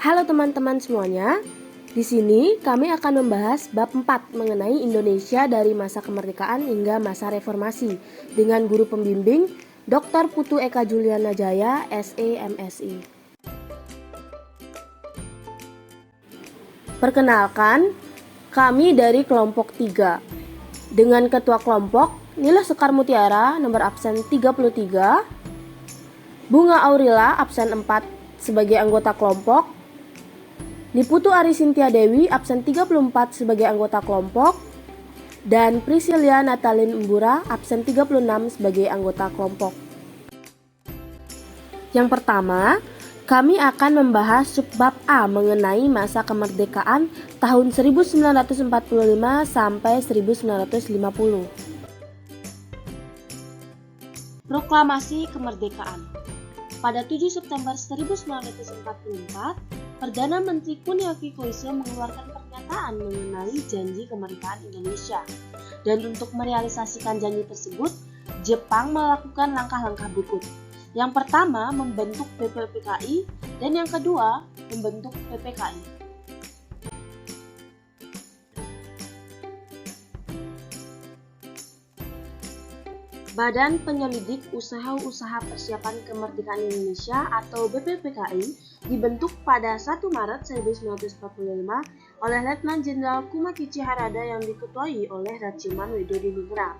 Halo teman-teman semuanya. Di sini kami akan membahas bab 4 mengenai Indonesia dari masa kemerdekaan hingga masa reformasi dengan guru pembimbing Dr. Putu Eka Juliana Jaya, SE MSI. Perkenalkan, kami dari kelompok 3. Dengan ketua kelompok Nila Sekar Mutiara nomor absen 33, Bunga Aurila absen 4 sebagai anggota kelompok, Niputu Ari Sintia Dewi absen 34 sebagai anggota kelompok, dan Priscilia Natalin Embura absen 36 sebagai anggota kelompok. Yang pertama, kami akan membahas subbab A mengenai masa kemerdekaan tahun 1945 sampai 1950. Proklamasi Kemerdekaan. Pada 7 September 1944, Perdana Menteri Kuniafi Koiso mengeluarkan pernyataan mengenai janji kemerdekaan Indonesia. Dan untuk merealisasikan janji tersebut, Jepang melakukan langkah-langkah berikut. Yang pertama, membentuk BPPKI, dan yang kedua, membentuk PPKI. Badan Penyelidik Usaha-Usaha Persiapan Kemerdekaan Indonesia atau BPPKI dibentuk pada 1 Maret 1945 oleh Letnan Jenderal Kumakichi Harada yang diketuai oleh Raciman Wedodiningrat.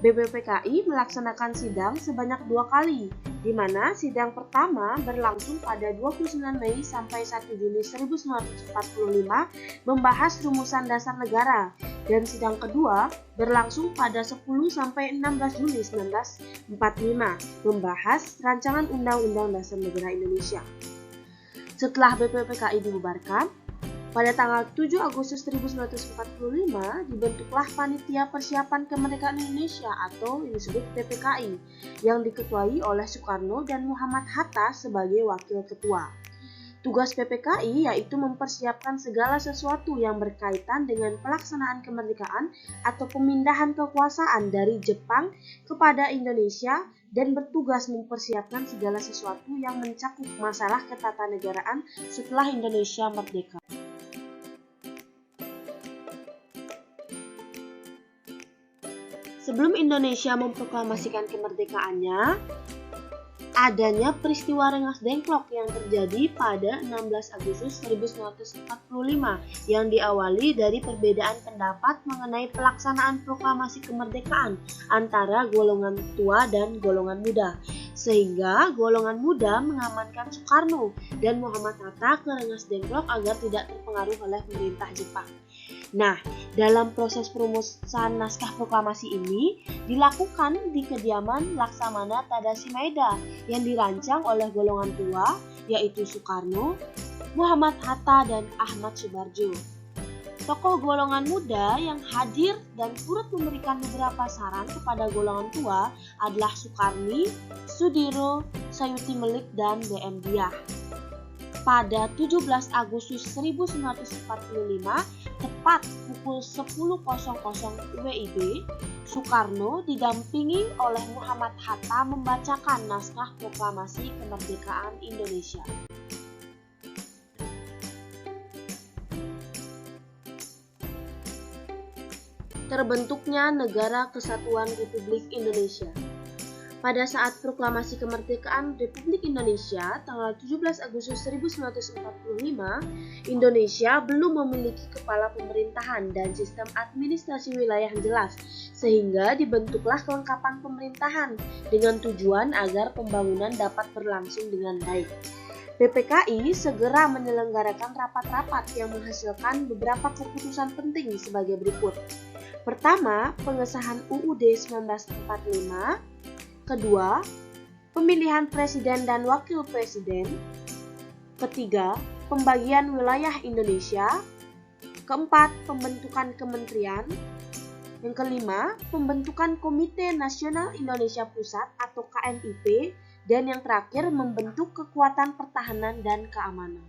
BPPKI melaksanakan sidang sebanyak 2 kali, di mana sidang pertama berlangsung pada 29 Mei sampai 1 Juni 1945 membahas rumusan dasar negara, dan sidang kedua berlangsung pada 10 sampai 16 Juli 1945 membahas rancangan Undang-Undang Dasar Negara Indonesia. Setelah BPPKI dibubarkan, pada tanggal 7 Agustus 1945 dibentuklah Panitia Persiapan Kemerdekaan Indonesia atau yang disebut PPKI yang diketuai oleh Soekarno dan Muhammad Hatta sebagai wakil ketua. Tugas PPKI yaitu mempersiapkan segala sesuatu yang berkaitan dengan pelaksanaan kemerdekaan atau pemindahan kekuasaan dari Jepang kepada Indonesia dan bertugas mempersiapkan segala sesuatu yang mencakup masalah ketatanegaraan setelah Indonesia merdeka. Sebelum Indonesia memproklamasikan kemerdekaannya, adanya peristiwa Rengas Dengklok yang terjadi pada 16 Agustus 1945 yang diawali dari perbedaan pendapat mengenai pelaksanaan proklamasi kemerdekaan antara golongan tua dan golongan muda, sehingga golongan muda mengamankan Soekarno dan Muhammad Hatta ke Rengas Dengklok agar tidak terpengaruh oleh pemerintah Jepang. Nah, dalam proses perumusan naskah proklamasi ini dilakukan di kediaman Laksamana Tadashi Maeda yang dirancang oleh golongan tua yaitu Soekarno, Muhammad Hatta, dan Ahmad Subarjo. Tokoh golongan muda yang hadir dan turut memberikan beberapa saran kepada golongan tua adalah Sukarni, Sudiro, Sayuti Melik, dan DM Diah. Pada 17 Agustus 1945, tepat pukul 10.00 WIB, Soekarno didampingi oleh Muhammad Hatta membacakan naskah proklamasi kemerdekaan Indonesia. Terbentuknya Negara Kesatuan Republik Indonesia. Pada saat proklamasi kemerdekaan Republik Indonesia tanggal 17 Agustus 1945, Indonesia belum memiliki kepala pemerintahan dan sistem administrasi wilayah yang jelas, sehingga dibentuklah kelengkapan pemerintahan dengan tujuan agar pembangunan dapat berlangsung dengan baik. PPKI segera menyelenggarakan rapat-rapat yang menghasilkan beberapa keputusan penting sebagai berikut. Pertama, pengesahan UUD 1945. Kedua, pemilihan presiden dan wakil presiden. Ketiga, pembagian wilayah Indonesia. Keempat, pembentukan kementerian. Yang kelima, pembentukan Komite Nasional Indonesia Pusat atau KNIP. Dan yang terakhir, membentuk kekuatan pertahanan dan keamanan.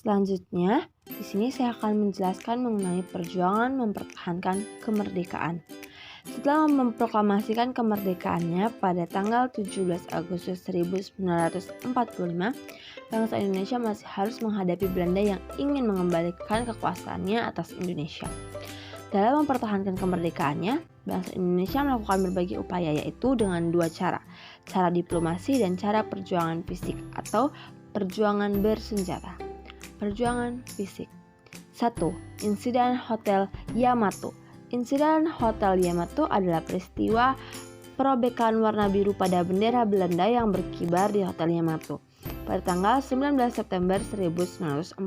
Selanjutnya, di sini saya akan menjelaskan mengenai perjuangan mempertahankan kemerdekaan. Setelah memproklamasikan kemerdekaannya pada tanggal 17 Agustus 1945, bangsa Indonesia masih harus menghadapi Belanda yang ingin mengembalikan kekuasaannya atas Indonesia. Dalam mempertahankan kemerdekaannya, bangsa Indonesia melakukan berbagai upaya, yaitu dengan dua cara diplomasi dan cara perjuangan fisik atau perjuangan bersenjata. Perjuangan fisik. 1. Insiden Hotel Yamato. Insiden Hotel Yamato adalah peristiwa perobekan warna biru pada bendera Belanda yang berkibar di Hotel Yamato pada tanggal 19 September 1945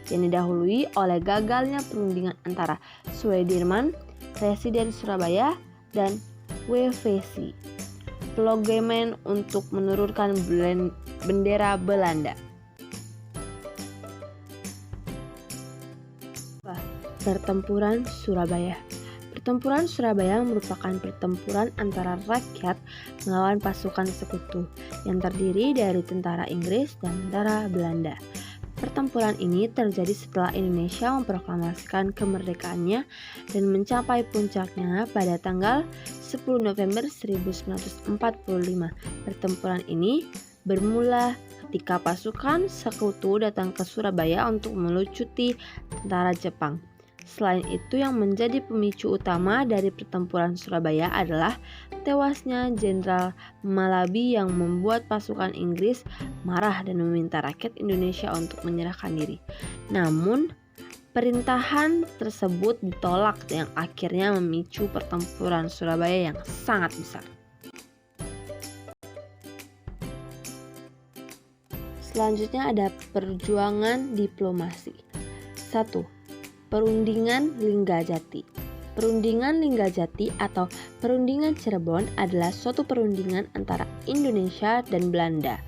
yang didahului oleh gagalnya perundingan antara Sudirman, Presiden Surabaya, dan WVC Ploegemen untuk menurunkan bendera Belanda. Pertempuran Surabaya. Pertempuran Surabaya merupakan pertempuran antara rakyat melawan pasukan sekutu yang terdiri dari tentara Inggris dan tentara Belanda. Pertempuran ini terjadi setelah Indonesia memproklamasikan kemerdekaannya dan mencapai puncaknya pada tanggal 10 November 1945. Pertempuran ini bermula ketika pasukan sekutu datang ke Surabaya untuk melucuti tentara Jepang. Selain itu, yang menjadi pemicu utama dari pertempuran Surabaya adalah tewasnya Jenderal Malabi yang membuat pasukan Inggris marah dan meminta rakyat Indonesia untuk menyerahkan diri. Namun, perintahan tersebut ditolak yang akhirnya memicu pertempuran Surabaya yang sangat besar. Selanjutnya ada perjuangan diplomasi. 1. Perundingan Linggajati. Perundingan Linggajati atau Perundingan Cirebon adalah suatu perundingan antara Indonesia dan Belanda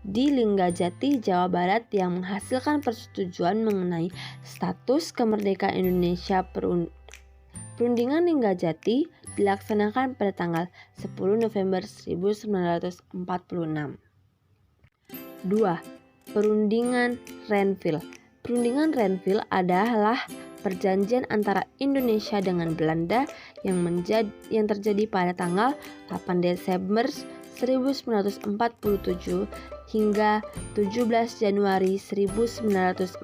di Linggajati, Jawa Barat yang menghasilkan persetujuan mengenai status kemerdekaan Indonesia. Perundingan Linggajati dilaksanakan pada tanggal 10 November 1946. 2. Perundingan Renville. Perundingan Renville adalah perjanjian antara Indonesia dengan Belanda yang terjadi pada tanggal 8 Desember 1947 hingga 17 Januari 1948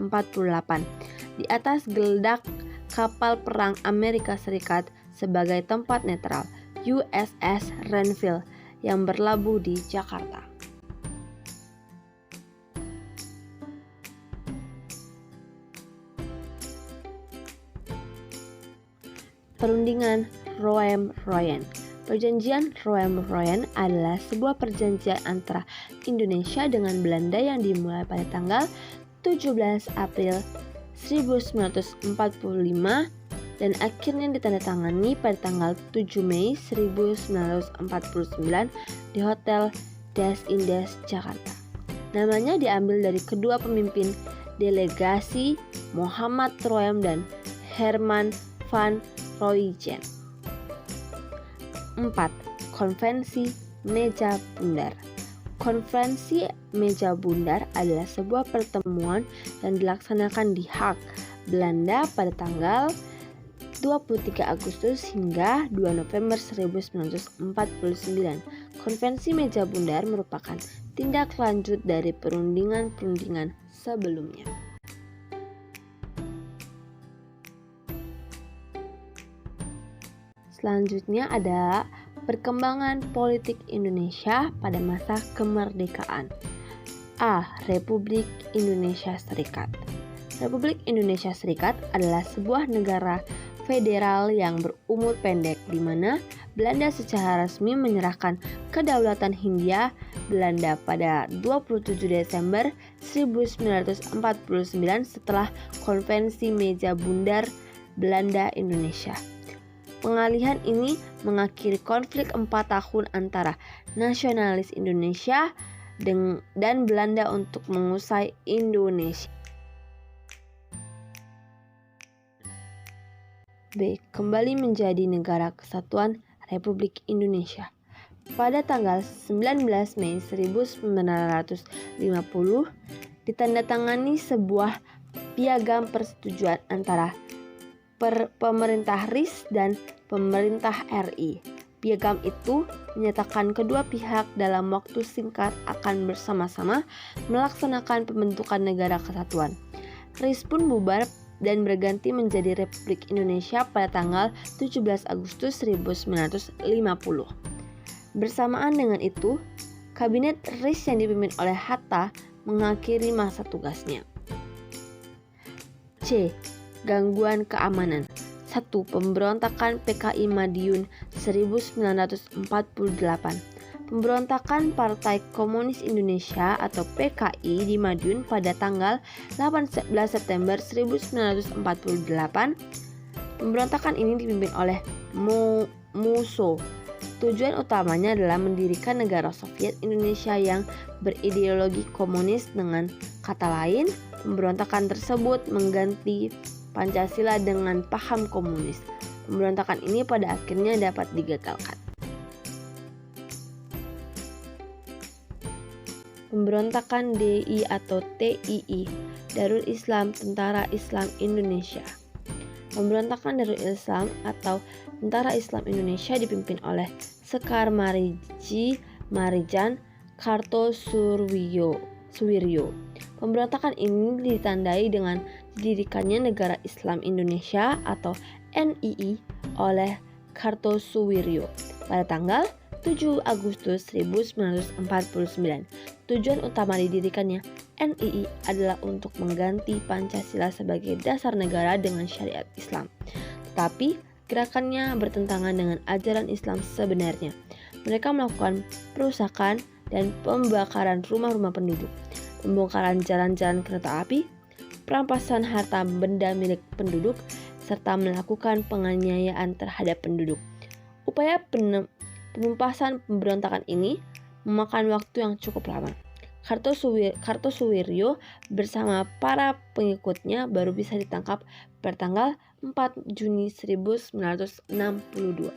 di atas geledak kapal perang Amerika Serikat sebagai tempat netral USS Renville yang berlabuh di Jakarta. Perundingan Roem-Royen. Perjanjian Roem-Royen adalah sebuah perjanjian antara Indonesia dengan Belanda yang dimulai pada tanggal 17 April 1945 dan akhirnya ditandatangani pada tanggal 7 Mei 1949 di Hotel Des Indes, Jakarta. Namanya diambil dari kedua pemimpin delegasi, Muhammad Roem dan Herman van Royjen. 4. Konvensi Meja Bundar. Konferensi Meja Bundar adalah sebuah pertemuan yang dilaksanakan di Haag, Belanda pada tanggal 23 Agustus hingga 2 November 1949. Konvensi Meja Bundar merupakan tindak lanjut dari perundingan-perundingan sebelumnya. Selanjutnya ada perkembangan politik Indonesia pada masa kemerdekaan. A. Republik Indonesia Serikat. Republik Indonesia Serikat adalah sebuah negara federal yang berumur pendek di mana Belanda secara resmi menyerahkan kedaulatan Hindia Belanda pada 27 Desember 1949 setelah Konvensi Meja Bundar Belanda Indonesia. Pengalihan ini mengakhiri konflik 4 tahun antara nasionalis Indonesia dan Belanda untuk mengusai Indonesia. B. Kembali menjadi negara kesatuan Republik Indonesia. Pada tanggal 19 Mei 1950 ditandatangani sebuah piagam persetujuan antara pemerintah RIS dan pemerintah RI. Piagam itu menyatakan kedua pihak dalam waktu singkat akan bersama-sama melaksanakan pembentukan negara kesatuan. RIS pun bubar dan berganti menjadi Republik Indonesia pada tanggal 17 Agustus 1950. Bersamaan dengan itu, Kabinet RIS yang dipimpin oleh Hatta mengakhiri masa tugasnya. C. Gangguan keamanan. 1. Pemberontakan PKI Madiun 1948. Pemberontakan Partai Komunis Indonesia atau PKI di Madiun pada tanggal 18 September 1948. Pemberontakan ini dipimpin oleh Musso. Tujuan utamanya adalah mendirikan negara Soviet Indonesia yang berideologi komunis. Dengan kata lain, pemberontakan tersebut mengganti Pancasila dengan paham komunis. Pemberontakan ini pada akhirnya dapat digagalkan. Pemberontakan DI atau TII, Darul Islam Tentara Islam Indonesia. Pemberontakan Darul Islam atau Tentara Islam Indonesia dipimpin oleh Sekar Marijan Kartosuwiryo. Pemberontakan ini ditandai dengan didirikannya Negara Islam Indonesia atau NII oleh Kartosuwiryo pada tanggal 7 Agustus 1949. Tujuan utama didirikannya NII adalah untuk mengganti Pancasila sebagai dasar negara dengan syariat Islam. Tetapi gerakannya bertentangan dengan ajaran Islam sebenarnya. Mereka melakukan perusakan dan pembakaran rumah-rumah penduduk, pembongkaran jalan-jalan kereta api, perampasan harta benda milik penduduk, serta melakukan penganiayaan terhadap penduduk. Upaya penumpasan pemberontakan ini memakan waktu yang cukup lama. Kartosuwiryo bersama para pengikutnya baru bisa ditangkap pada tanggal 4 Juni 1962.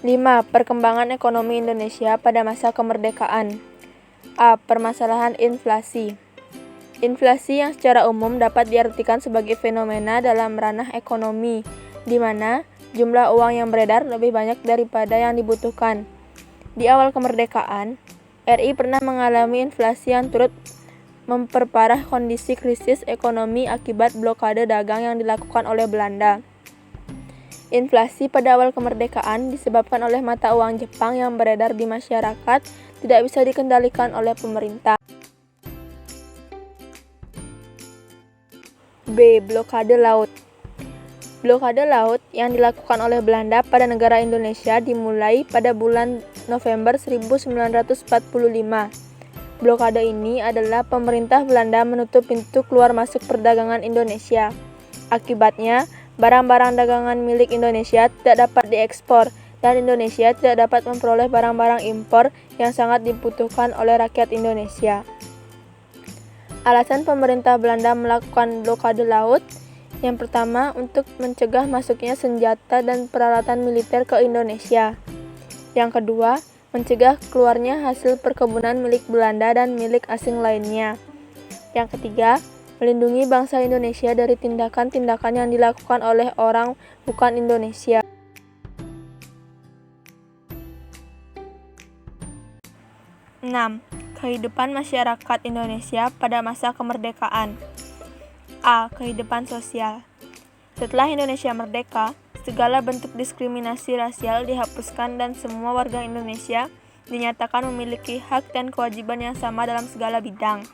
5. Perkembangan ekonomi Indonesia pada masa kemerdekaan. A. Permasalahan inflasi. Inflasi yang secara umum dapat diartikan sebagai fenomena dalam ranah ekonomi, di mana jumlah uang yang beredar lebih banyak daripada yang dibutuhkan. Di awal kemerdekaan, RI pernah mengalami inflasi yang turut memperparah kondisi krisis ekonomi akibat blokade dagang yang dilakukan oleh Belanda. Inflasi pada awal kemerdekaan disebabkan oleh mata uang Jepang yang beredar di masyarakat tidak bisa dikendalikan oleh pemerintah. B. Blokade laut. Blokade laut yang dilakukan oleh Belanda pada negara Indonesia dimulai pada bulan November 1945. Blokade ini adalah pemerintah Belanda menutup pintu keluar masuk perdagangan Indonesia. Akibatnya, barang-barang dagangan milik Indonesia tidak dapat diekspor dan Indonesia tidak dapat memperoleh barang-barang impor yang sangat dibutuhkan oleh rakyat Indonesia. Alasan pemerintah Belanda melakukan blokade laut, yang pertama untuk mencegah masuknya senjata dan peralatan militer ke Indonesia. Yang kedua, mencegah keluarnya hasil perkebunan milik Belanda dan milik asing lainnya. Yang ketiga, melindungi bangsa Indonesia dari tindakan-tindakan yang dilakukan oleh orang bukan Indonesia. Enam. Kehidupan masyarakat Indonesia pada masa kemerdekaan. A. Kehidupan sosial. Setelah Indonesia merdeka, segala bentuk diskriminasi rasial dihapuskan dan semua warga Indonesia dinyatakan memiliki hak dan kewajiban yang sama dalam segala bidang.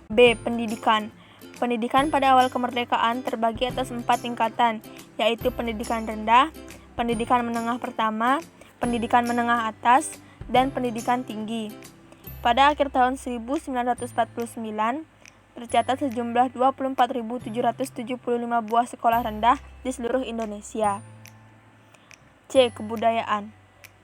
B. Pendidikan. Pendidikan pada awal kemerdekaan terbagi atas 4 tingkatan, yaitu pendidikan rendah, pendidikan menengah pertama, pendidikan menengah atas, dan pendidikan tinggi. Pada akhir tahun 1949, tercatat sejumlah 24.775 buah sekolah rendah di seluruh Indonesia. C. Kebudayaan.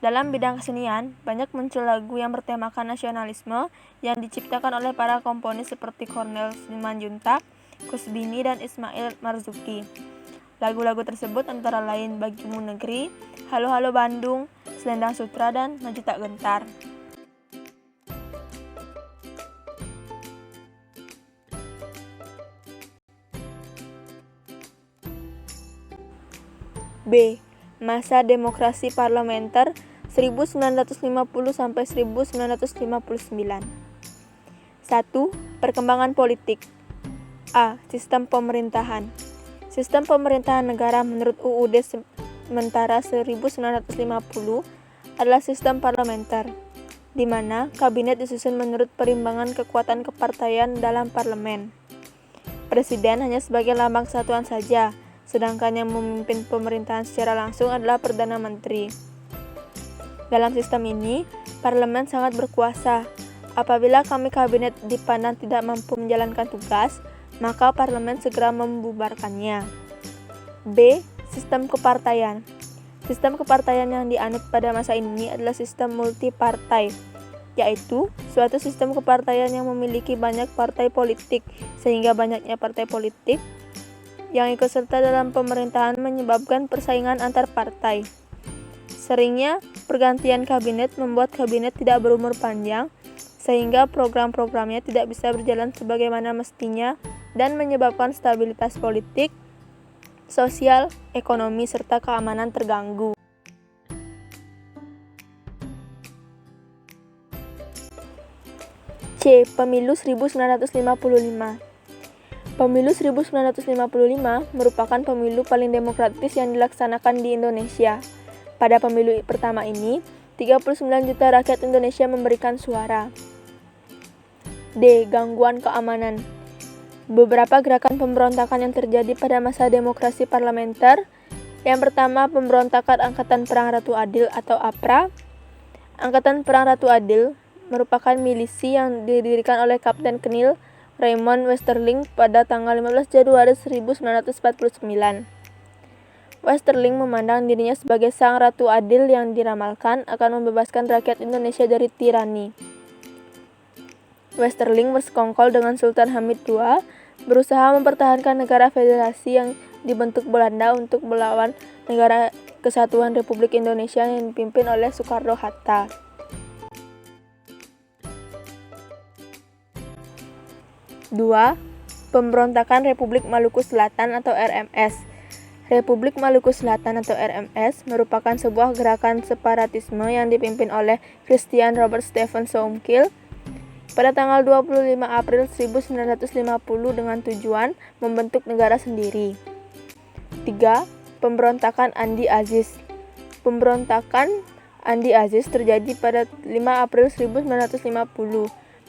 Dalam bidang kesenian, banyak muncul lagu yang bertemakan nasionalisme yang diciptakan oleh para komponis seperti Cornel Simanjuntak, Kusbini, dan Ismail Marzuki. Lagu-lagu tersebut antara lain Bagimu Negeri, Halo Halo Bandung, Selendang Sutra, dan Maju Tak Gentar. B. Masa demokrasi parlementer 1950 sampai 1959. 1. Perkembangan politik. A. Sistem pemerintahan. Sistem pemerintahan negara menurut UUD sementara 1950 adalah sistem parlementer, di mana kabinet disusun menurut perimbangan kekuatan kepartaian dalam parlemen. Presiden hanya sebagai lambang kesatuan saja, sedangkan yang memimpin pemerintahan secara langsung adalah Perdana Menteri. Dalam sistem ini, parlemen sangat berkuasa. Apabila kabinet dipandang tidak mampu menjalankan tugas, maka parlemen segera membubarkannya. B. Sistem kepartaian. Sistem kepartaian yang dianut pada masa ini adalah sistem multipartai, yaitu suatu sistem kepartaian yang memiliki banyak partai politik, sehingga banyaknya partai politik yang ikut serta dalam pemerintahan menyebabkan persaingan antar partai. Seringnya, pergantian kabinet membuat kabinet tidak berumur panjang, sehingga program-programnya tidak bisa berjalan sebagaimana mestinya dan menyebabkan stabilitas politik, sosial, ekonomi, serta keamanan terganggu. C. Pemilu 1955. Pemilu 1955 merupakan pemilu paling demokratis yang dilaksanakan di Indonesia. Pada pemilu pertama ini, 39 juta rakyat Indonesia memberikan suara. D. Gangguan keamanan. Beberapa gerakan pemberontakan yang terjadi pada masa demokrasi parlementer. Yang pertama, pemberontakan Angkatan Perang Ratu Adil atau APRA. Angkatan Perang Ratu Adil merupakan milisi yang didirikan oleh Kapten Kenil Raymond Westerling pada tanggal 15 Januari 1949. Westerling memandang dirinya sebagai sang Ratu Adil yang diramalkan akan membebaskan rakyat Indonesia dari tirani. Westerling bersekongkol dengan Sultan Hamid II, berusaha mempertahankan negara federasi yang dibentuk Belanda untuk melawan negara kesatuan Republik Indonesia yang dipimpin oleh Soekarno-Hatta. Dua, Pemberontakan Republik Maluku Selatan atau RMS. Republik Maluku Selatan atau RMS merupakan sebuah gerakan separatisme yang dipimpin oleh Christian Robert Stephen Soumkil pada tanggal 25 April 1950 dengan tujuan membentuk negara sendiri. 3. Pemberontakan Andi Aziz. Pemberontakan Andi Aziz terjadi pada 5 April 1950.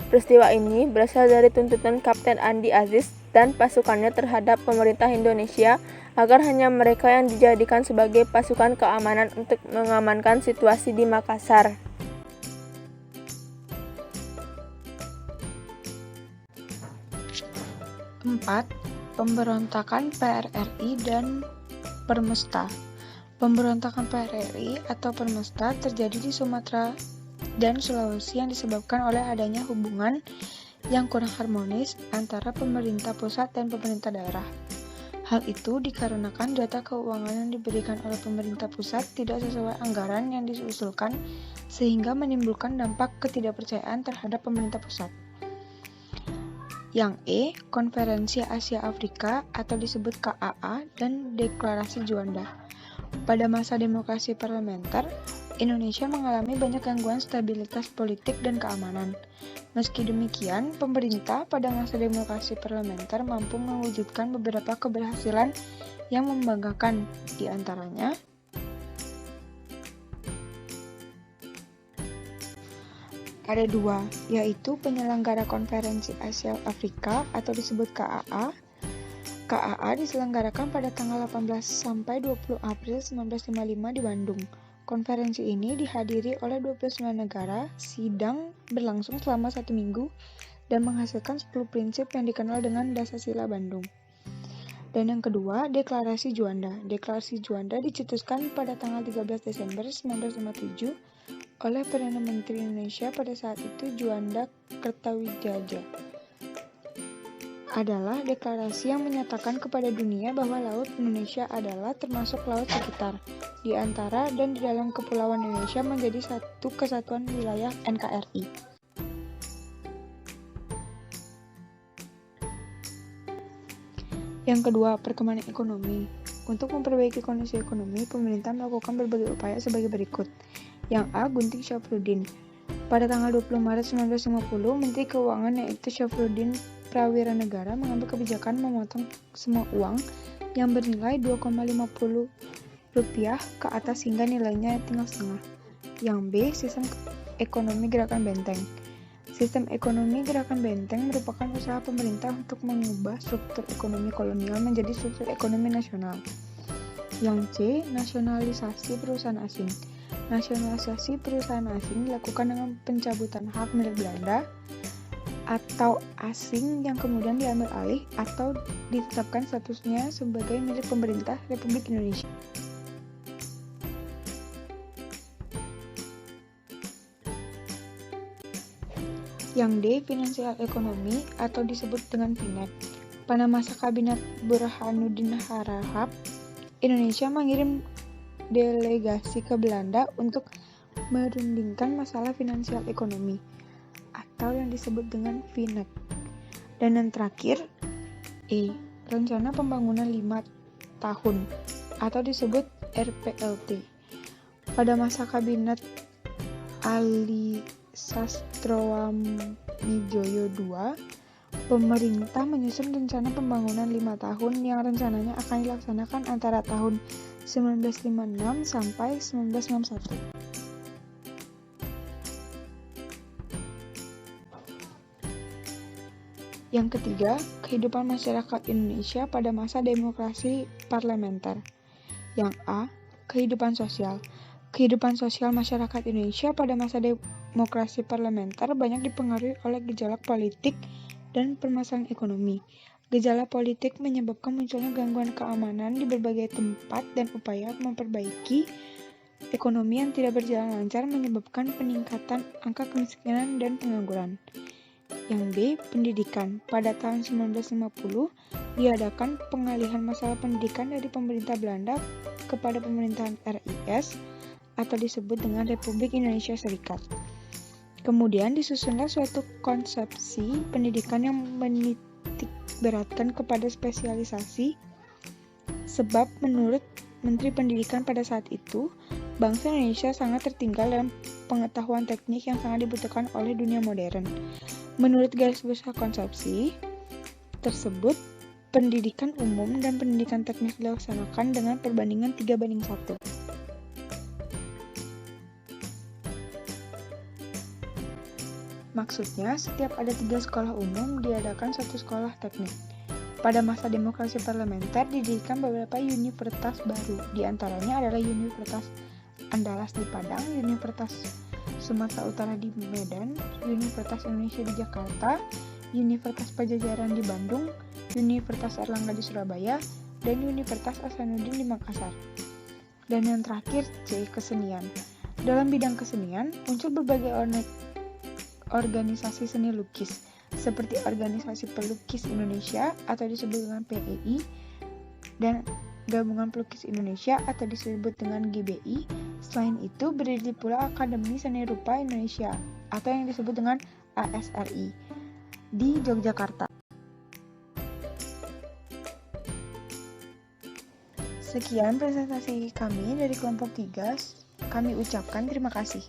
Peristiwa ini berasal dari tuntutan Kapten Andi Aziz dan pasukannya terhadap pemerintah Indonesia agar hanya mereka yang dijadikan sebagai pasukan keamanan untuk mengamankan situasi di Makassar. Empat, Pemberontakan PRRI dan Permesta. Pemberontakan PRRI atau Permesta terjadi di Sumatera dan Sulawesi yang disebabkan oleh adanya hubungan yang kurang harmonis antara pemerintah pusat dan pemerintah daerah. Hal itu dikarenakan data keuangan yang diberikan oleh pemerintah pusat tidak sesuai anggaran yang diusulkan sehingga menimbulkan dampak ketidakpercayaan terhadap pemerintah pusat. Yang E, Konferensi Asia Afrika atau disebut KAA dan Deklarasi Juanda. Pada masa demokrasi parlementer, Indonesia mengalami banyak gangguan stabilitas politik dan keamanan. Meski demikian, pemerintah pada masa demokrasi parlementer mampu mewujudkan beberapa keberhasilan yang membanggakan, di antaranya ada dua, yaitu penyelenggara Konferensi Asia Afrika atau disebut KAA. KAA diselenggarakan pada tanggal 18 sampai 20 April 1955 di Bandung. Konferensi ini dihadiri oleh 29 negara, sidang berlangsung selama 1 minggu, dan menghasilkan 10 prinsip yang dikenal dengan Dasar-Sila Bandung. Dan yang kedua, Deklarasi Juanda. Deklarasi Juanda dicetuskan pada tanggal 13 Desember 1957 oleh Perdana Menteri Indonesia pada saat itu Juanda Kertawijaya. Adalah deklarasi yang menyatakan kepada dunia bahwa Laut Indonesia adalah termasuk laut sekitar, di antara dan di dalam Kepulauan Indonesia menjadi satu kesatuan wilayah NKRI. Yang kedua, perkembangan ekonomi. Untuk memperbaiki kondisi ekonomi, pemerintah melakukan berbagai upaya sebagai berikut. Yang A. Gunting Syafruddin. Pada tanggal 20 Maret 1950, Menteri Keuangan yaitu Syafruddin Prawiranegara mengambil kebijakan memotong semua uang yang bernilai Rp2,50 ke atas hingga nilainya tinggal setengah. Yang B. Sistem ekonomi gerakan benteng. Sistem ekonomi gerakan benteng merupakan usaha pemerintah untuk mengubah struktur ekonomi kolonial menjadi struktur ekonomi nasional. Yang C. Nasionalisasi perusahaan asing. Nasionalisasi perusahaan asing dilakukan dengan pencabutan hak milik Belanda atau asing yang kemudian diambil alih atau ditetapkan statusnya sebagai milik pemerintah Republik Indonesia. Yang D. Finansial ekonomi atau disebut dengan FINEP. Pada masa Kabinet Burhanuddin Harahap, Indonesia mengirim delegasi ke Belanda untuk merundingkan masalah finansial ekonomi atau yang disebut dengan FINEP. Dan yang terakhir, E. Rencana Pembangunan 5 tahun atau disebut RPLT. Pada masa Kabinet Ali Sastroamidjojo II, pemerintah menyusun rencana pembangunan 5 tahun yang rencananya akan dilaksanakan antara tahun 1956 sampai 1961. Yang ketiga, kehidupan masyarakat Indonesia pada masa demokrasi parlementer. Yang A. Kehidupan sosial. Kehidupan sosial masyarakat Indonesia pada masa demokrasi parlementer banyak dipengaruhi oleh gejolak politik dan permasalahan ekonomi. Gejala politik menyebabkan munculnya gangguan keamanan di berbagai tempat dan upaya memperbaiki ekonomi yang tidak berjalan lancar menyebabkan peningkatan angka kemiskinan dan pengangguran. Yang B. Pendidikan. Pada tahun 1950, diadakan pengalihan masalah pendidikan dari pemerintah Belanda kepada pemerintahan RIS atau disebut dengan Republik Indonesia Serikat. Kemudian disusunlah suatu konsepsi pendidikan yang menitik beratkan kepada spesialisasi, sebab menurut Menteri Pendidikan pada saat itu, bangsa Indonesia sangat tertinggal dalam pengetahuan teknik yang sangat dibutuhkan oleh dunia modern. Menurut garis besar konsepsi tersebut, pendidikan umum dan pendidikan teknik dilaksanakan dengan perbandingan 3:1. Maksudnya, setiap ada 3 sekolah umum, diadakan 1 sekolah teknik. Pada masa demokrasi parlementer, didirikan beberapa universitas baru. Di antaranya adalah Universitas Andalas di Padang, Universitas Sumatera Utara di Medan, Universitas Indonesia di Jakarta, Universitas Pajajaran di Bandung, Universitas Airlangga di Surabaya, dan Universitas Hasanuddin di Makassar. Dan yang terakhir, C. Kesenian. Dalam bidang kesenian, muncul berbagai organisasi seni lukis, seperti Organisasi Pelukis Indonesia atau disebut dengan PEI, dan Gabungan Pelukis Indonesia atau disebut dengan GBI. Selain itu, berdiri pula Akademi Seni Rupa Indonesia atau yang disebut dengan ASRI di Yogyakarta. Sekian presentasi kami dari kelompok 3. Kami ucapkan terima kasih.